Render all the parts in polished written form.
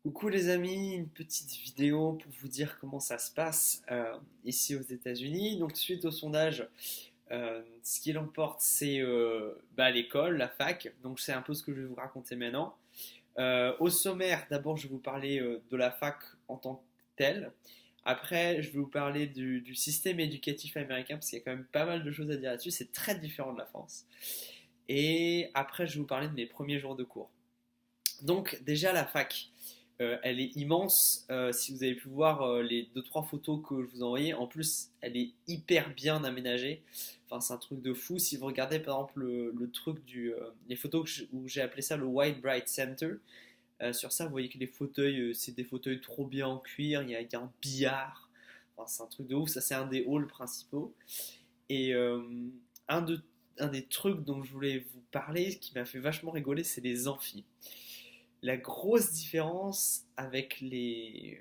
Coucou les amis, une petite vidéo pour vous dire comment ça se passe ici aux États-Unis. Donc suite au sondage, ce qui l'emporte c'est l'école, la fac. Donc c'est un peu ce que je vais vous raconter maintenant. Au sommaire, d'abord je vais vous parler de la fac en tant que telle. Après je vais vous parler du système éducatif américain parce qu'il y a quand même pas mal de choses à dire là-dessus. C'est très différent de la France. Et après je vais vous parler de mes premiers jours de cours. Donc déjà la fac, elle est immense. Si vous avez pu voir les deux trois photos que je vous ai envoyées, en plus elle est hyper bien aménagée. Enfin c'est un truc de fou. Si vous regardez par exemple le truc les photos où j'ai appelé ça le White Bright Center, sur ça vous voyez que les fauteuils, c'est des fauteuils trop bien en cuir. Il y a un billard. Enfin, c'est un truc de ouf. Ça c'est un des halls principaux. Et un, de- un des trucs dont je voulais vous parler, qui m'a fait vachement rigoler, c'est les amphis. La grosse différence avec les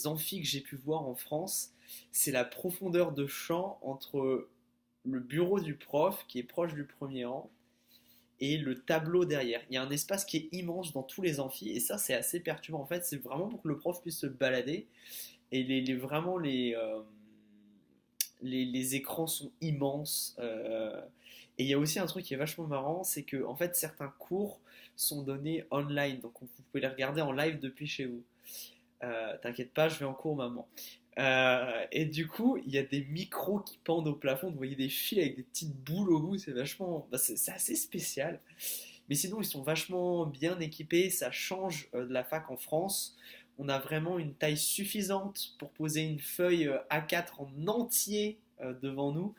amphis que j'ai pu voir en France, c'est la profondeur de champ entre le bureau du prof, qui est proche du premier rang, et le tableau derrière. Il y a un espace qui est immense dans tous les amphis, et ça, c'est assez perturbant. En fait, c'est vraiment pour que le prof puisse se balader, et vraiment les écrans sont immenses. Et il y a aussi un truc qui est vachement marrant, c'est que en fait certains cours sont donnés online, donc vous pouvez les regarder en live depuis chez vous. T'inquiète pas, je vais en cours, maman. Et du coup, il y a des micros qui pendent au plafond. Vous voyez des fils avec des petites boules au bout. C'est vachement, c'est assez spécial. Mais sinon, ils sont vachement bien équipés. Ça change de la fac en France. On a vraiment une taille suffisante pour poser une feuille A4 en entier devant nous.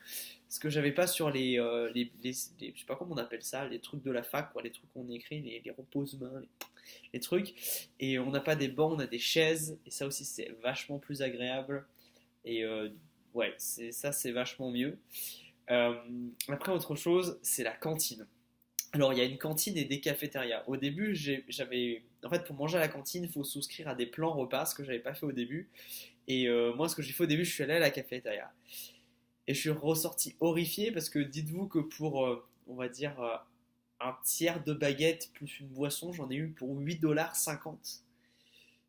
Ce que j'avais pas sur je sais pas comment on appelle ça, les trucs de la fac, quoi, les trucs qu'on écrit, les repose-mains, les trucs. Et on n'a pas des bancs, on a des chaises. Et ça aussi, c'est vachement plus agréable. Et ouais, ça, c'est vachement mieux. Euh, Après, autre chose, c'est la cantine. Alors, il y a une cantine et des cafétérias. Au début, j'avais. En fait, pour manger à la cantine, il faut souscrire à des plans repas, ce que j'avais pas fait au début. Et moi, ce que j'ai fait au début, je suis allé à la cafétéria. Et je suis ressorti horrifié parce que dites-vous que pour, on va dire, un tiers de baguette plus une boisson, j'en ai eu pour 8,50 $.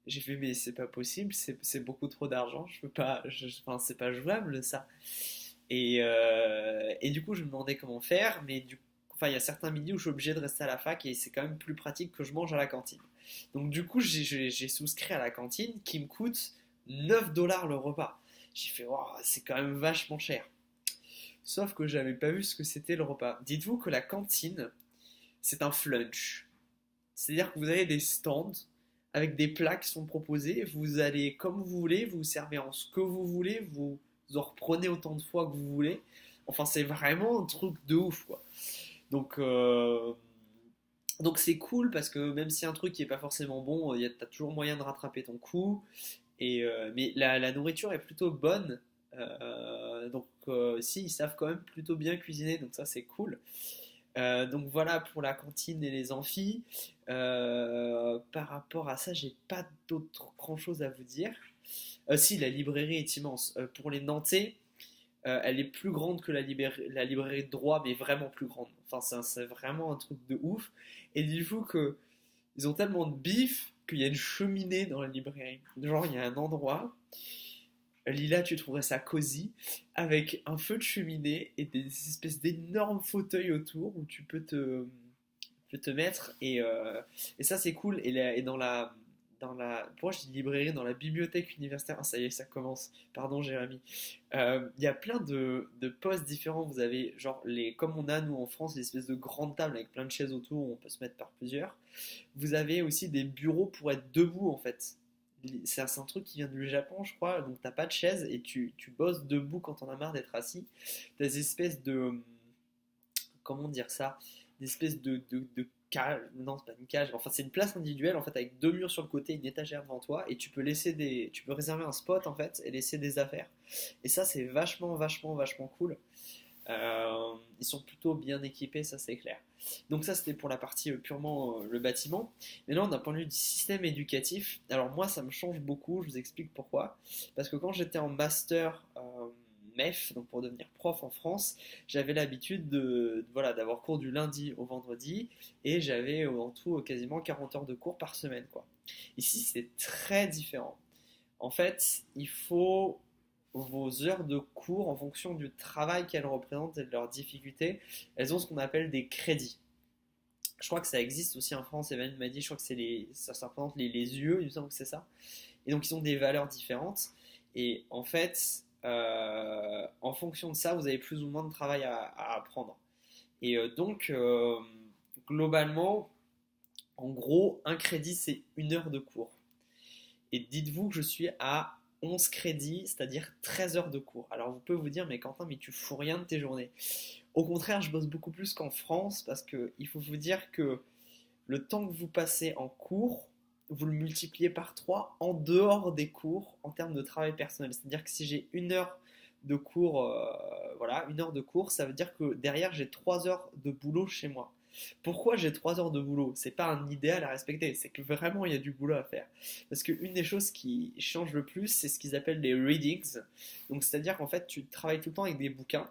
J'ai fait, mais c'est pas possible, c'est beaucoup trop d'argent, je peux pas, enfin, c'est pas jouable ça. Et du coup, je me demandais comment faire, mais enfin, il y a certains midis où je suis obligé de rester à la fac et c'est quand même plus pratique que je mange à la cantine. Donc, du coup, j'ai souscrit à la cantine qui me coûte 9 $ le repas. J'ai fait, oh, c'est quand même vachement cher. Sauf que j'avais pas vu ce que c'était le repas. Dites-vous que la cantine, c'est un flunch. C'est-à-dire que vous avez des stands avec des plats qui sont proposés. Vous allez comme vous voulez, vous servez en ce que vous voulez, vous en reprenez autant de fois que vous voulez. Enfin, c'est vraiment un truc de ouf, quoi. Donc, euh, donc c'est cool parce que même si un truc qui est pas forcément bon, t'as toujours moyen de rattraper ton coup. Mais la nourriture est plutôt bonne. Si, ils savent quand même plutôt bien cuisiner, donc ça c'est cool. Donc voilà pour la cantine et les amphis. Par rapport à ça, j'ai pas d'autre grand chose à vous dire. Si, la librairie est immense. Pour les Nantais, elle est plus grande que la librairie de droit, mais vraiment plus grande. Enfin, c'est vraiment un truc de ouf. Et dites-vous que ils ont tellement de bif qu'il y a une cheminée dans la librairie. Genre, il y a un endroit, Lila, tu trouverais ça cosy, avec un feu de cheminée et des espèces d'énormes fauteuils autour où tu peux te mettre. Et ça, c'est cool. Et pourquoi je dis librairie? Dans la bibliothèque universitaire. Ah, ça y est, ça commence. Pardon, Jérémy. Il y a plein de postes différents. Vous avez, genre, comme on a, nous, en France, des espèces de grandes tables avec plein de chaises autour où on peut se mettre par plusieurs. Vous avez aussi des bureaux pour être debout, en fait. C'est un truc qui vient du Japon, je crois. Donc, t'as pas de chaise et tu bosses debout quand on a marre d'être assis. T'as des espèces de. Comment dire ça? Des espèces de cage. Non, c'est pas une cage. Enfin, c'est une place individuelle, en fait, avec deux murs sur le côté, une étagère devant toi. Et tu peux réserver un spot, en fait, et laisser des affaires. Et ça, c'est vachement, vachement, vachement cool. Ils sont plutôt bien équipés, ça c'est clair. Donc ça c'était pour la partie purement le bâtiment. Maintenant d'un point de vue du système éducatif, alors moi ça me change beaucoup, je vous explique pourquoi. Parce que quand j'étais en master MEF, donc pour devenir prof en France, j'avais l'habitude voilà, d'avoir cours du lundi au vendredi et j'avais en tout quasiment 40 heures de cours par semaine, quoi. Ici, c'est très différent. En fait, il faut vos heures de cours en fonction du travail qu'elles représentent et de leurs difficultés. Elles ont ce qu'on appelle des crédits. Je crois que ça existe aussi en France. Evan m'a dit, je crois que ça représente les UE, il me semble que c'est ça. Et donc, ils ont des valeurs différentes. Et en fait, en fonction de ça, vous avez plus ou moins de travail à apprendre. Et globalement, en gros, un crédit, c'est 1 heure de cours. Et dites-vous que je suis à 11 crédits, c'est-à-dire 13 heures de cours. Alors vous pouvez vous dire, mais Quentin, mais tu fous rien de tes journées. Au contraire, je bosse beaucoup plus qu'en France parce qu'il faut vous dire que le temps que vous passez en cours, vous le multipliez par 3 en dehors des cours en termes de travail personnel. C'est-à-dire que si j'ai 1 heure de cours, voilà, 1 heure de cours, ça veut dire que derrière j'ai 3 heures de boulot chez moi. Pourquoi j'ai 3 heures de boulot? C'est pas un idéal à respecter, c'est que vraiment il y a du boulot à faire. Parce qu'une des choses qui change le plus, c'est ce qu'ils appellent les readings. Donc c'est-à-dire qu'en fait tu travailles tout le temps avec des bouquins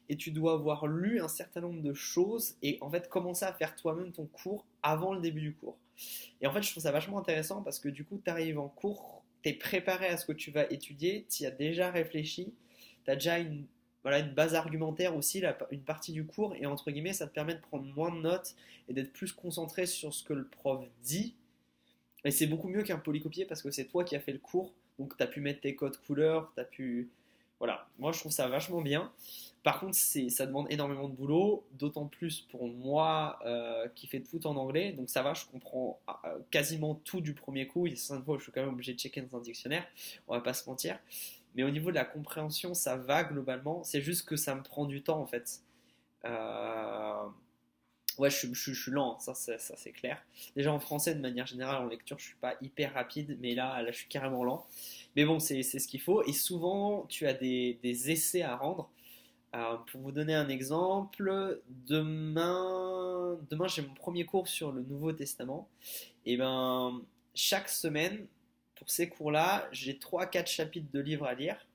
et tu dois avoir lu un certain nombre de choses et en fait commencer à faire toi-même ton cours avant le début du cours. Et en fait je trouve ça vachement intéressant parce que du coup tu arrives en cours, tu es préparé à ce que tu vas étudier, tu y as déjà réfléchi, tu as déjà voilà, une base argumentaire aussi, une partie du cours, et entre guillemets, ça te permet de prendre moins de notes et d'être plus concentré sur ce que le prof dit. Et c'est beaucoup mieux qu'un polycopier parce que c'est toi qui as fait le cours, donc tu as pu mettre tes codes couleurs, tu as pu... Voilà, moi je trouve ça vachement bien. Par contre, ça demande énormément de boulot, d'autant plus pour moi qui fais tout en anglais, donc ça va, je comprends quasiment tout du premier coup. Il y a certaines fois où je suis quand même obligé de checker dans un dictionnaire, on va pas se mentir. Mais au niveau de la compréhension, ça va globalement. C'est juste que ça me prend du temps en fait. Euh, Ouais, je suis lent, ça c'est clair. Déjà en français, de manière générale, en lecture, je suis pas hyper rapide, mais là je suis carrément lent. Mais bon, c'est ce qu'il faut. Et souvent, tu as des essais à rendre. Pour vous donner un exemple, demain j'ai mon premier cours sur le Nouveau Testament. Et ben, chaque semaine, pour ces cours-là, j'ai 3 4 chapitres de livres à lire,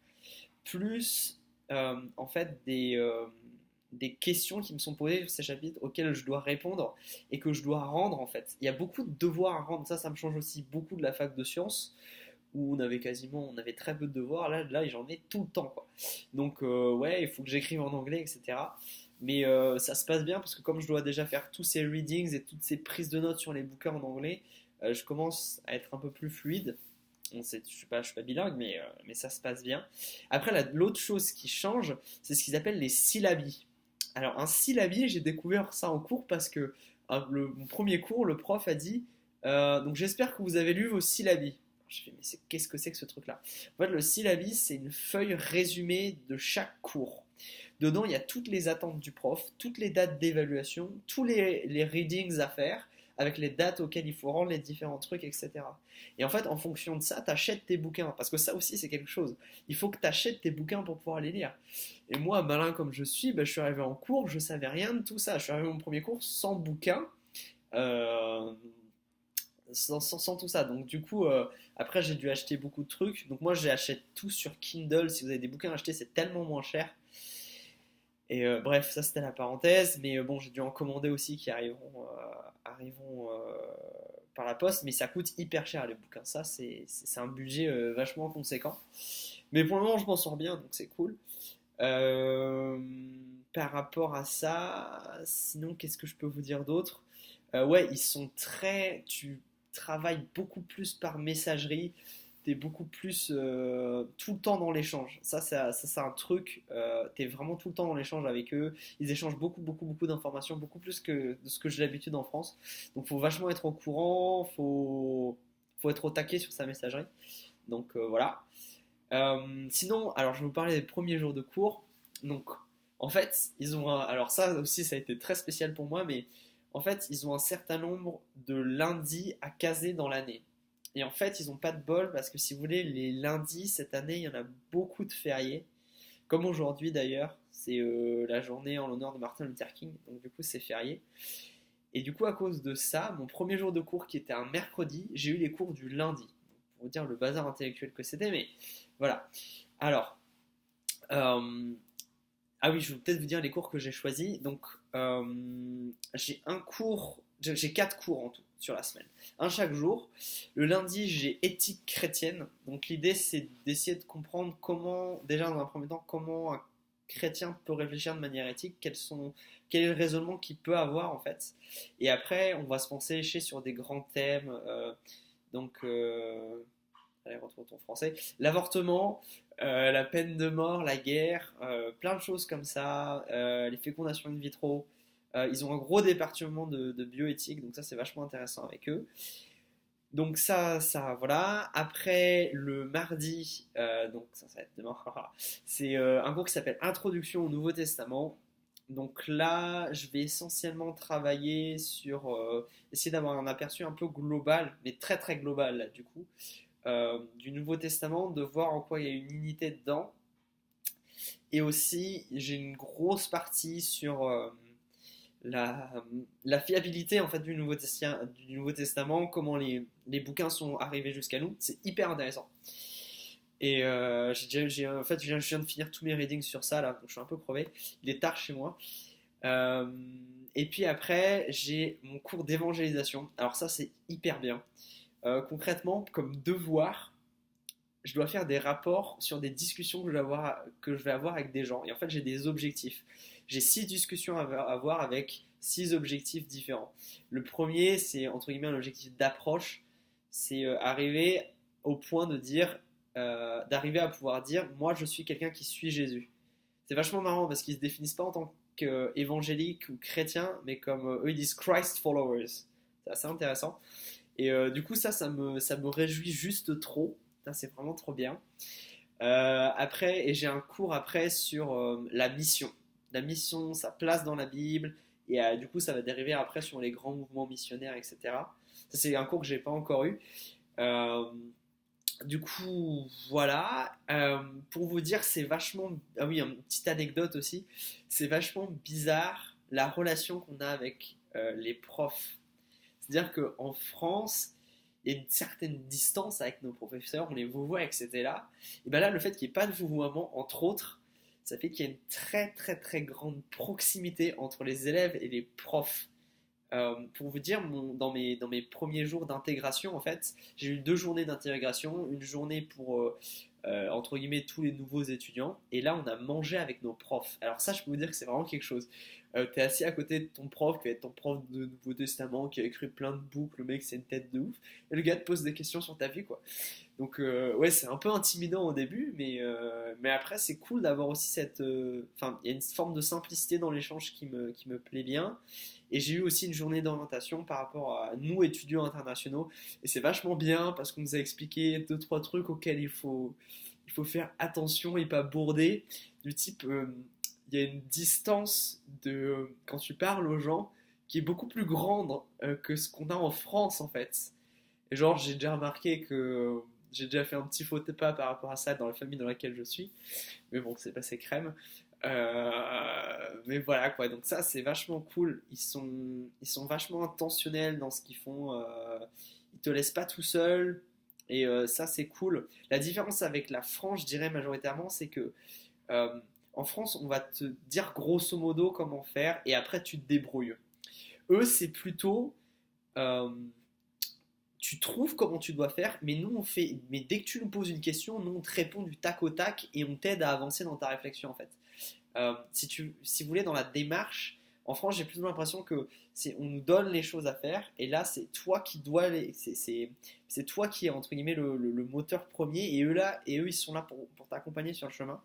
plus en fait des questions qui me sont posées sur ces chapitres auxquelles je dois répondre et que je dois rendre en fait. Il y a beaucoup de devoirs à rendre, ça me change aussi beaucoup de la fac de sciences où on avait très peu de devoirs, là j'en ai tout le temps quoi. Donc ouais, il faut que j'écrive en anglais, etc. Mais ça se passe bien parce que comme je dois déjà faire tous ces readings et toutes ces prises de notes sur les bouquins en anglais, je commence à être un peu plus fluide. Je suis pas bilingue, mais ça se passe bien. Après, l'autre chose qui change, c'est ce qu'ils appellent les syllabies. Alors, un syllabier, j'ai découvert ça en cours parce que mon premier cours, le prof a dit donc j'espère que vous avez lu vos syllabies. Je fais, mais qu'est-ce que c'est que ce truc-là? En fait, le syllabie, c'est une feuille résumée de chaque cours. Dedans, il y a toutes les attentes du prof, toutes les dates d'évaluation, tous les readings à faire, avec les dates auxquelles il faut rendre les différents trucs, etc. Et en fait, en fonction de ça, tu achètes tes bouquins. Parce que ça aussi, c'est quelque chose. Il faut que tu achètes tes bouquins pour pouvoir les lire. Et moi, malin comme je suis, je suis arrivé en cours, je savais rien de tout ça. Je suis arrivé à mon premier cours sans bouquin. Euh, sans tout ça. Donc du coup, après j'ai dû acheter beaucoup de trucs. Donc moi j'achète tout sur Kindle. Si vous avez des bouquins à acheter, c'est tellement moins cher. Et bref, ça c'était la parenthèse. Mais bon, j'ai dû en commander aussi qui arriveront par la poste. Mais ça coûte hyper cher les bouquins. Ça c'est un budget vachement conséquent. Mais pour le moment, je m'en sors bien, donc c'est cool. Euh, Par rapport à ça, sinon, qu'est-ce que je peux vous dire d'autre? Ouais, ils sont très. Tu travailles beaucoup plus par messagerie. T'es beaucoup plus tout le temps dans l'échange. C'est un truc. T'es vraiment tout le temps dans l'échange avec eux. Ils échangent beaucoup, beaucoup, beaucoup d'informations, beaucoup plus que de ce que j'ai l'habitude en France. Donc, faut vachement être au courant. Faut être au taquet sur sa messagerie. Donc, voilà. Sinon, alors je vais vous parler des premiers jours de cours. Donc, en fait, alors ça aussi, ça a été très spécial pour moi, mais en fait, ils ont un certain nombre de lundis à caser dans l'année. Et en fait, ils n'ont pas de bol parce que si vous voulez, les lundis, cette année, il y en a beaucoup de fériés. Comme aujourd'hui d'ailleurs, c'est la journée en l'honneur de Martin Luther King, donc du coup, c'est férié. Et du coup, à cause de ça, mon premier jour de cours qui était un mercredi, j'ai eu les cours du lundi. Pour vous dire le bazar intellectuel que c'était, mais voilà. Alors, Euh, ah oui, je vais peut-être vous dire les cours que j'ai choisis. Donc, j'ai un cours, j'ai 4 cours en tout sur la semaine, un chaque jour. Le lundi, j'ai éthique chrétienne. Donc, l'idée, c'est d'essayer de comprendre comment, déjà dans un premier temps, comment un chrétien peut réfléchir de manière éthique, quel est le raisonnement qu'il peut avoir en fait. Et après, on va se pencher sur des grands thèmes. Donc, allez, retrouve ton français. L'avortement, la peine de mort, la guerre, plein de choses comme ça, les fécondations in vitro. Ils ont un gros département de bioéthique, donc ça c'est vachement intéressant avec eux. Donc ça voilà. Après le mardi, donc ça va être demain, c'est un cours qui s'appelle Introduction au Nouveau Testament. Donc là, je vais essentiellement travailler sur essayer d'avoir un aperçu un peu global, mais très très global là, du coup, du Nouveau Testament, de voir en quoi il y a une unité dedans. Et aussi, j'ai une grosse partie sur la, la fiabilité en fait du Nouveau Testament, comment les bouquins sont arrivés jusqu'à nous. C'est hyper intéressant. Et en fait, je viens de finir tous mes readings sur ça là, donc je suis un peu crevé. Il est tard chez moi. Euh, et puis après, j'ai mon cours d'évangélisation. Alors ça, c'est hyper bien. Concrètement, comme devoir, je dois faire des rapports sur des discussions que je vais avoir avec des gens. Et en fait, j'ai des objectifs. J'ai 6 discussions à avoir avec 6 objectifs différents. Le premier, c'est entre guillemets un objectif d'approche. C'est arriver au point d'arriver à pouvoir dire, moi, je suis quelqu'un qui suit Jésus. C'est vachement marrant parce qu'ils se définissent pas en tant qu'évangéliques ou chrétiens, mais comme eux ils disent Christ followers. C'est assez intéressant. Et du coup, ça me réjouit juste trop. Ça, c'est vraiment trop bien. Après, et j'ai un cours après sur la mission. La mission, sa place dans la Bible. Et du coup, ça va dériver après sur les grands mouvements missionnaires, etc. Ça, c'est un cours que j'ai pas encore eu. Euh, du coup, voilà. Pour vous dire, c'est vachement. Ah oui, une petite anecdote aussi. C'est vachement bizarre la relation qu'on a avec les profs. C'est-à-dire qu'en France, il y a une certaine distance avec nos professeurs, on les vouvoie, etc. Et bien là, le fait qu'il n'y ait pas de vouvoiement, entre autres, ça fait qu'il y a une très très très grande proximité entre les élèves et les profs. Pour vous dire, dans mes premiers jours d'intégration, en fait, j'ai eu 2 journées d'intégration, une journée pour, entre guillemets, tous les nouveaux étudiants, et là, on a mangé avec nos profs. Alors ça, je peux vous dire que c'est vraiment quelque chose. T'es assis à côté de ton prof, qui va être ton prof de Nouveau Testament, qui a écrit plein de boucles, le mec, c'est une tête de ouf, et le gars te pose des questions sur ta vie, quoi. Donc, ouais, c'est un peu intimidant au début, mais après, c'est cool d'avoir aussi cette. Enfin, il y a une forme de simplicité dans l'échange qui me plaît bien. Et j'ai eu aussi une journée d'orientation par rapport à nous, étudiants internationaux. Et c'est vachement bien parce qu'on nous a expliqué 2, 3 trucs auxquels il faut faire attention et pas bourder. Du type, il y a une distance quand tu parles aux gens qui est beaucoup plus grande que ce qu'on a en France en fait. Et genre, j'ai déjà remarqué que j'ai déjà fait un petit faux pas par rapport à ça dans la famille dans laquelle je suis. Mais bon, c'est passé crème. Mais voilà quoi, donc ça c'est vachement cool. Ils sont vachement intentionnels dans ce qu'ils font. Ils te laissent pas tout seul. Et ça c'est cool. La différence avec la France, je dirais majoritairement, c'est que en France, on va te dire grosso modo comment faire et après tu te débrouilles. Eux, c'est plutôt euh, tu trouves comment tu dois faire, mais nous on fait. Mais dès que tu nous poses une question, nous on te répond du tac au tac et on t'aide à avancer dans ta réflexion en fait. Si vous voulez, dans la démarche, en France, j'ai plutôt l'impression que on nous donne les choses à faire, et là, c'est toi qui dois c'est toi qui est entre guillemets le moteur premier, et eux, ils sont là pour t'accompagner sur le chemin.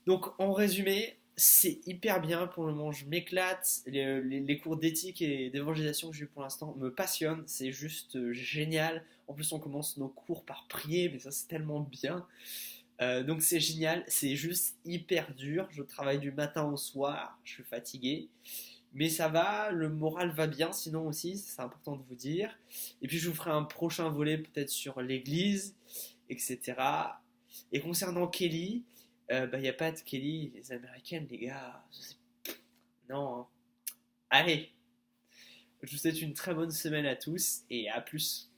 Donc, en résumé, c'est hyper bien pour le moment. Je m'éclate. Les cours d'éthique et d'évangélisation que j'ai eu pour l'instant me passionnent. C'est juste génial. En plus, on commence nos cours par prier, mais ça, c'est tellement bien. Donc c'est génial, c'est juste hyper dur. Je travaille du matin au soir, je suis fatigué, mais ça va, le moral va bien. Sinon aussi, c'est important de vous dire. Et puis je vous ferai un prochain volet peut-être sur l'église, etc. Et concernant Kelly, il n'y a pas de Kelly, les Américaines, les gars. Non, hein. Allez, je vous souhaite une très bonne semaine à tous et à plus.